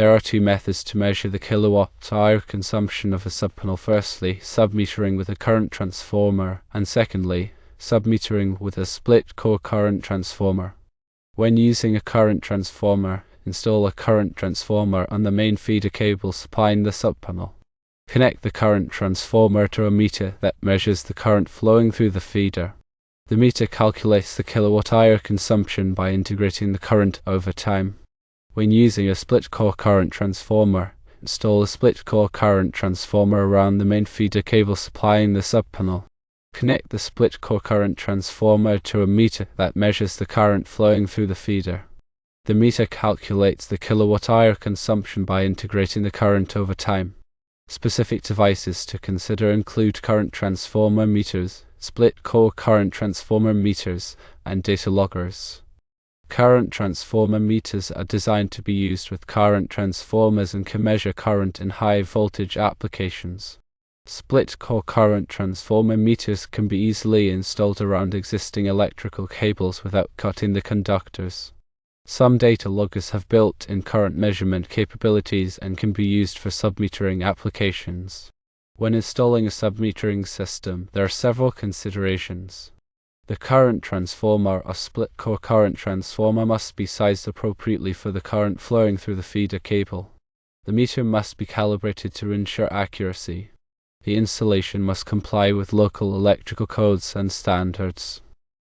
There are two methods to measure the kilowatt-hour consumption of a subpanel. Firstly, submetering with a current transformer, and secondly, submetering with a split-core current transformer. When using a current transformer, install a current transformer on the main feeder cable supplying the subpanel. Connect the current transformer to a meter that measures the current flowing through the feeder. The meter calculates the kilowatt-hour consumption by integrating the current over time. When using a split-core current transformer, install a split-core current transformer around the main feeder cable supplying the subpanel. Connect the split-core current transformer to a meter that measures the current flowing through the feeder. The meter calculates the kilowatt-hour consumption by integrating the current over time. Specific devices to consider include current transformer meters, split-core current transformer meters, and data loggers. Current transformer meters are designed to be used with current transformers and can measure current in high-voltage applications. Split-core current transformer meters can be easily installed around existing electrical cables without cutting the conductors. Some data loggers have built-in current measurement capabilities and can be used for submetering applications. When installing a submetering system, there are several considerations. The current transformer or split-core current transformer must be sized appropriately for the current flowing through the feeder cable. The meter must be calibrated to ensure accuracy. The installation must comply with local electrical codes and standards.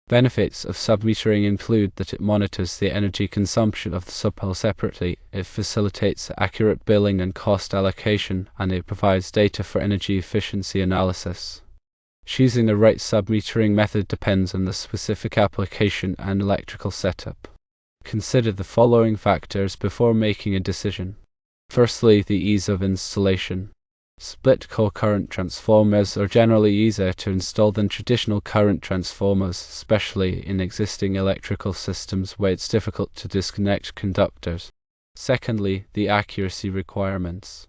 Benefits of submetering include that it monitors the energy consumption of the subpanel separately, it facilitates accurate billing and cost allocation, and it provides data for energy efficiency analysis. Choosing the right submetering method depends on the specific application and electrical setup. Consider the following factors before making a decision. Firstly, the ease of installation. Split-core current transformers are generally easier to install than traditional current transformers, especially in existing electrical systems where it's difficult to disconnect conductors. Secondly, the accuracy requirements.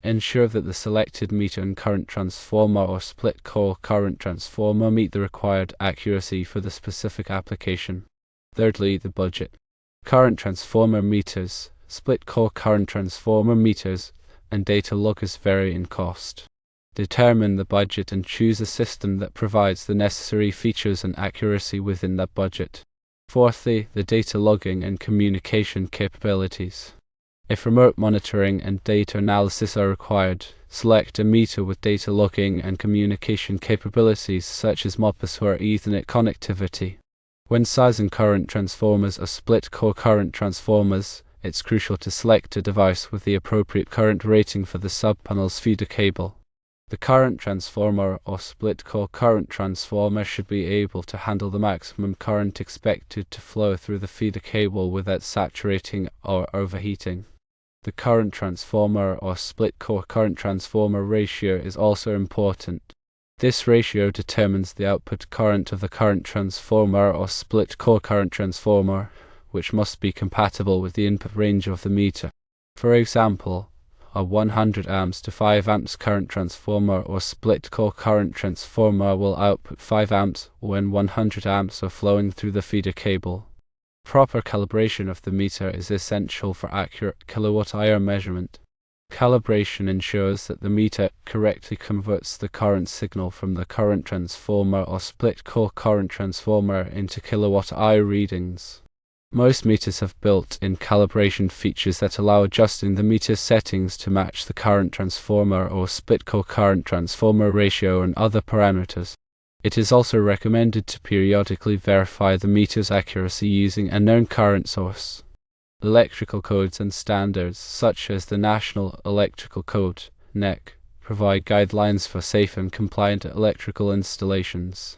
Ensure that the selected meter and current transformer or split-core current transformer meet the required accuracy for the specific application. Thirdly, the budget. Current transformer meters, split-core current transformer meters, and data loggers vary in cost. Determine the budget and choose a system that provides the necessary features and accuracy within that budget. Fourthly, the data logging and communication capabilities. If remote monitoring and data analysis are required, select a meter with data logging and communication capabilities such as Modbus or Ethernet connectivity. When sizing current transformers or split-core current transformers, it's crucial to select a device with the appropriate current rating for the subpanel's feeder cable. The current transformer or split-core current transformer should be able to handle the maximum current expected to flow through the feeder cable without saturating or overheating. The current transformer or split-core current transformer ratio is also important. This ratio determines the output current of the current transformer or split-core current transformer, which must be compatible with the input range of the meter. For example, a 100 amps to 5 amps current transformer or split-core current transformer will output 5 amps when 100 amps are flowing through the feeder cable. Proper calibration of the meter is essential for accurate kilowatt-hour measurement. Calibration ensures that the meter correctly converts the current signal from the current transformer or split-core current transformer into kilowatt-hour readings. Most meters have built-in calibration features that allow adjusting the meter settings to match the current transformer or split-core current transformer ratio and other parameters. It is also recommended to periodically verify the meter's accuracy using a known current source. Electrical codes and standards, such as the National Electrical Code (NEC), provide guidelines for safe and compliant electrical installations.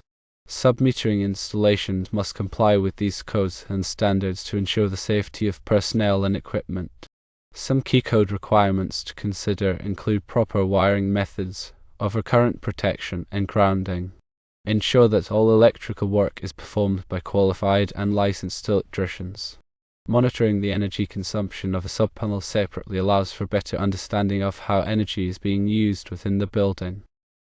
Submetering installations must comply with these codes and standards to ensure the safety of personnel and equipment. Some key code requirements to consider include proper wiring methods, overcurrent protection, and grounding. Ensure that all electrical work is performed by qualified and licensed electricians. Monitoring the energy consumption of a subpanel separately allows for better understanding of how energy is being used within the building.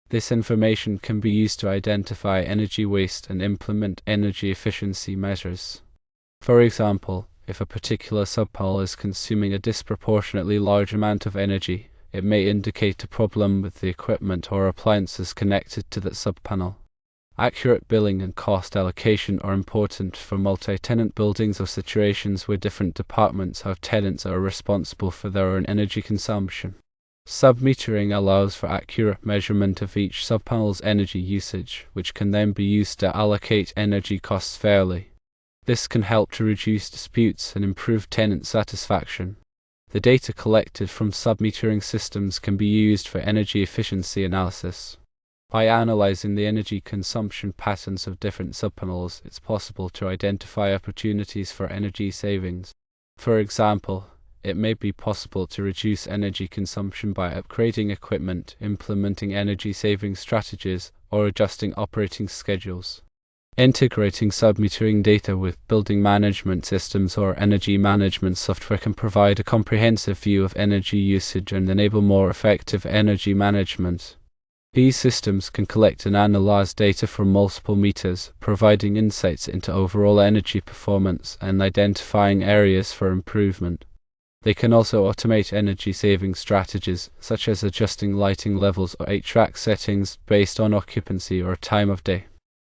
This information can be used to identify energy waste and implement energy efficiency measures. For example, If a particular subpanel is consuming a disproportionately large amount of energy, it may indicate a problem with the equipment or appliances connected to that subpanel. Accurate billing and cost allocation are important for multi-tenant buildings or situations where different departments have tenants that are responsible for their own energy consumption. Submetering allows for accurate measurement of each subpanel's energy usage, which can then be used to allocate energy costs fairly. This can help to reduce disputes and improve tenant satisfaction. The data collected from submetering systems can be used for energy efficiency analysis. By analyzing the energy consumption patterns of different subpanels, it's possible to identify opportunities for energy savings. For example, it may be possible to reduce energy consumption by upgrading equipment, implementing energy-saving strategies, or adjusting operating schedules. Integrating submetering data with building management systems or energy management software can provide a comprehensive view of energy usage and enable more effective energy management. These systems can collect and analyze data from multiple meters, providing insights into overall energy performance and identifying areas for improvement. They can also automate energy-saving strategies, such as adjusting lighting levels or HVAC settings based on occupancy or time of day.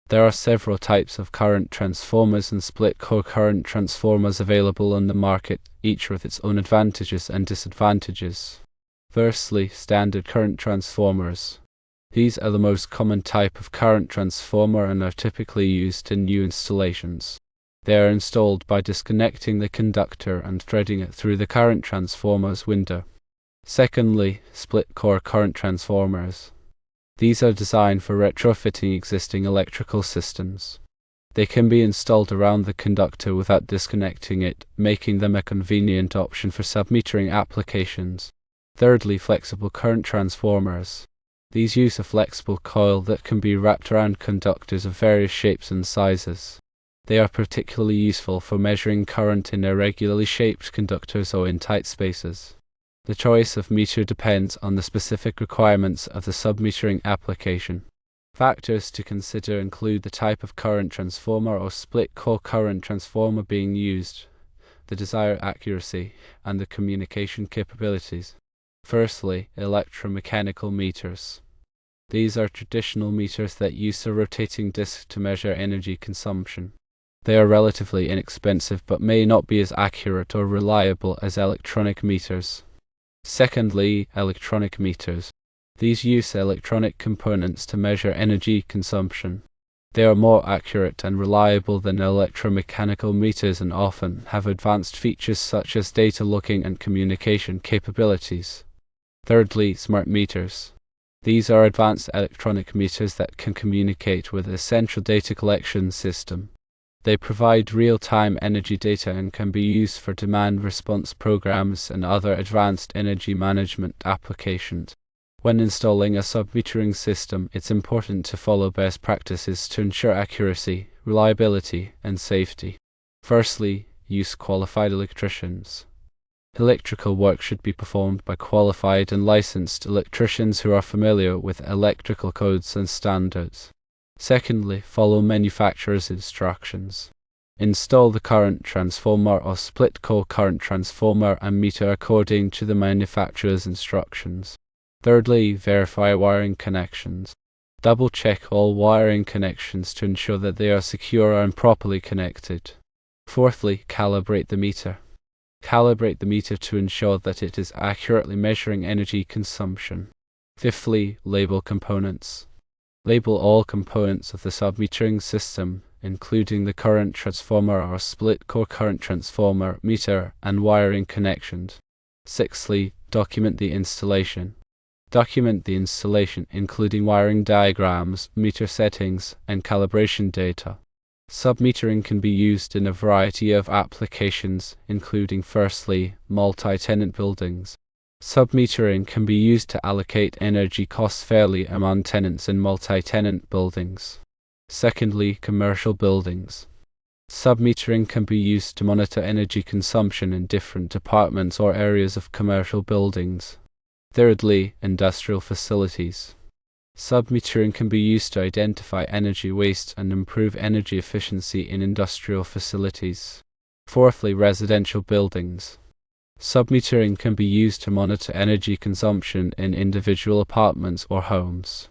There are several types of current transformers and split-core current transformers available on the market, each with its own advantages and disadvantages. Firstly, standard current transformers. These are the most common type of current transformer and are typically used in new installations. They are installed by disconnecting the conductor and threading it through the current transformer's window. Secondly, split-core current transformers. These are designed for retrofitting existing electrical systems. They can be installed around the conductor without disconnecting it, making them a convenient option for submetering applications. Thirdly, flexible current transformers. These use a flexible coil that can be wrapped around conductors of various shapes and sizes. They are particularly useful for measuring current in irregularly shaped conductors or in tight spaces. The choice of meter depends on the specific requirements of the submetering application. Factors to consider include the type of current transformer or split-core current transformer being used, the desired accuracy, and the communication capabilities. Firstly, electromechanical meters. These are traditional meters that use a rotating disc to measure energy consumption. They are relatively inexpensive but may not be as accurate or reliable as electronic meters. Secondly, electronic meters. These use electronic components to measure energy consumption. They are more accurate and reliable than electromechanical meters and often have advanced features such as data looking and communication capabilities. Thirdly, smart meters. These are advanced electronic meters that can communicate with a central data collection system. They provide real-time energy data and can be used for demand response programs and other advanced energy management applications. When installing a submetering system, it's important to follow best practices to ensure accuracy, reliability, and safety. Firstly, use qualified electricians. Electrical work should be performed by qualified and licensed electricians who are familiar with electrical codes and standards. Secondly, follow manufacturer's instructions. Install the current transformer or split-core current transformer and meter according to the manufacturer's instructions. Thirdly, verify wiring connections. Double-check all wiring connections to ensure that they are secure and properly connected. Fourthly, calibrate the meter. Calibrate the meter to ensure that it is accurately measuring energy consumption. Fifthly, label components. Label all components of the submetering system, including the current transformer or split-core current transformer, meter, and wiring connections. Sixthly, document the installation. Document the installation, including wiring diagrams, meter settings, and calibration data. Submetering can be used in a variety of applications, including firstly, multi-tenant buildings. Submetering can be used to allocate energy costs fairly among tenants in multi-tenant buildings. Secondly, commercial buildings. Submetering can be used to monitor energy consumption in different departments or areas of commercial buildings. Thirdly, industrial facilities. Submetering can be used to identify energy waste and improve energy efficiency in industrial facilities. Fourthly, residential buildings. Submetering can be used to monitor energy consumption in individual apartments or homes.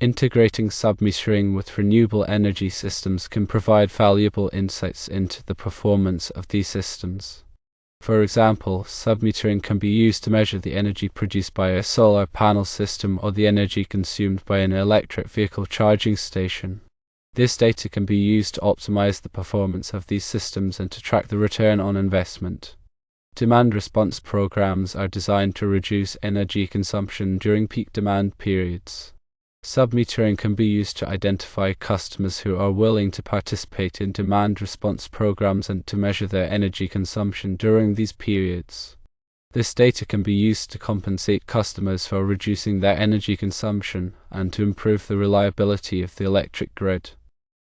Integrating submetering with renewable energy systems can provide valuable insights into the performance of these systems. For example, submetering can be used to measure the energy produced by a solar panel system or the energy consumed by an electric vehicle charging station. This data can be used to optimize the performance of these systems and to track the return on investment. Demand response programs are designed to reduce energy consumption during peak demand periods. Submetering can be used to identify customers who are willing to participate in demand response programs and to measure their energy consumption during these periods. This data can be used to compensate customers for reducing their energy consumption and to improve the reliability of the electric grid.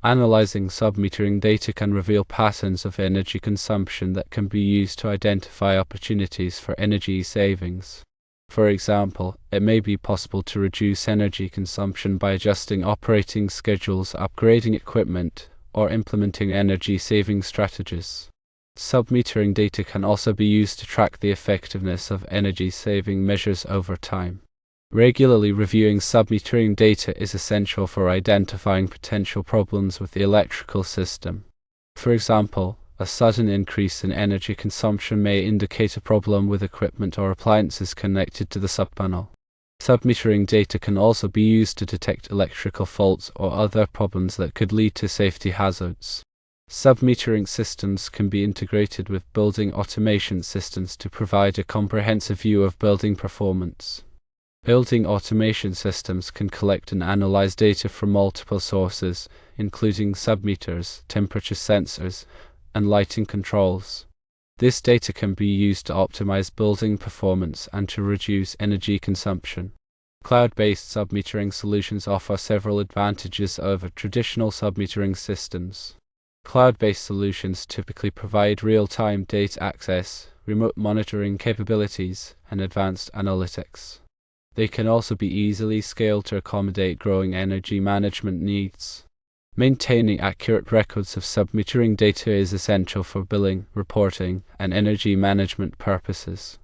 Analyzing submetering data can reveal patterns of energy consumption that can be used to identify opportunities for energy savings. For example, it may be possible to reduce energy consumption by adjusting operating schedules, upgrading equipment, or implementing energy-saving strategies. Submetering data can also be used to track the effectiveness of energy-saving measures over time. Regularly reviewing submetering data is essential for identifying potential problems with the electrical system. For example, a sudden increase in energy consumption may indicate a problem with equipment or appliances connected to the subpanel. Submetering data can also be used to detect electrical faults or other problems that could lead to safety hazards. Submetering systems can be integrated with building automation systems to provide a comprehensive view of building performance. Building automation systems can collect and analyze data from multiple sources, including submeters, temperature sensors, and lighting controls. This data can be used to optimize building performance and to reduce energy consumption. Cloud-based submetering solutions offer several advantages over traditional submetering systems. Cloud-based solutions typically provide real-time data access, remote monitoring capabilities, and advanced analytics. They can also be easily scaled to accommodate growing energy management needs. Maintaining accurate records of submetering data is essential for billing, reporting, and energy management purposes.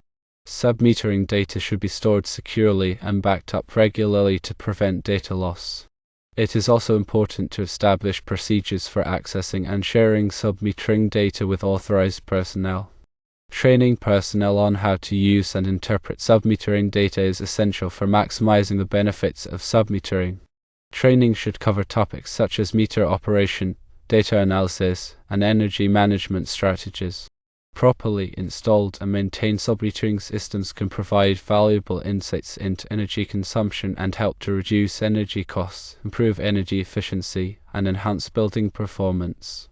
Submetering data should be stored securely and backed up regularly to prevent data loss. It is also important to establish procedures for accessing and sharing submetering data with authorized personnel. Training personnel on how to use and interpret submetering data is essential for maximizing the benefits of submetering. Training should cover topics such as meter operation, data analysis, and energy management strategies. Properly installed and maintained submetering systems can provide valuable insights into energy consumption and help to reduce energy costs, improve energy efficiency, and enhance building performance.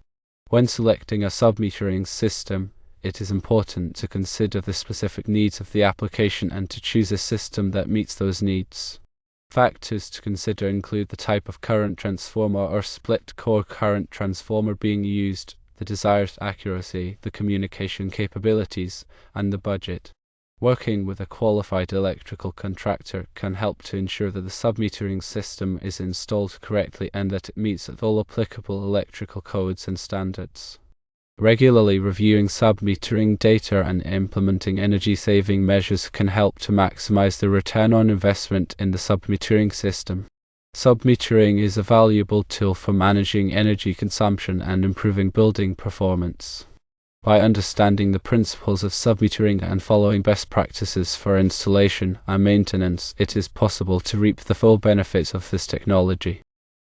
When selecting a submetering system, it is important to consider the specific needs of the application and to choose a system that meets those needs. Factors to consider include the type of current transformer or split core current transformer being used, the desired accuracy, the communication capabilities, and the budget. Working with a qualified electrical contractor can help to ensure that the submetering system is installed correctly and that it meets all applicable electrical codes and standards. Regularly reviewing submetering data and implementing energy-saving measures can help to maximize the return on investment in the submetering system. Submetering is a valuable tool for managing energy consumption and improving building performance. By understanding the principles of submetering and following best practices for installation and maintenance, it is possible to reap the full benefits of this technology.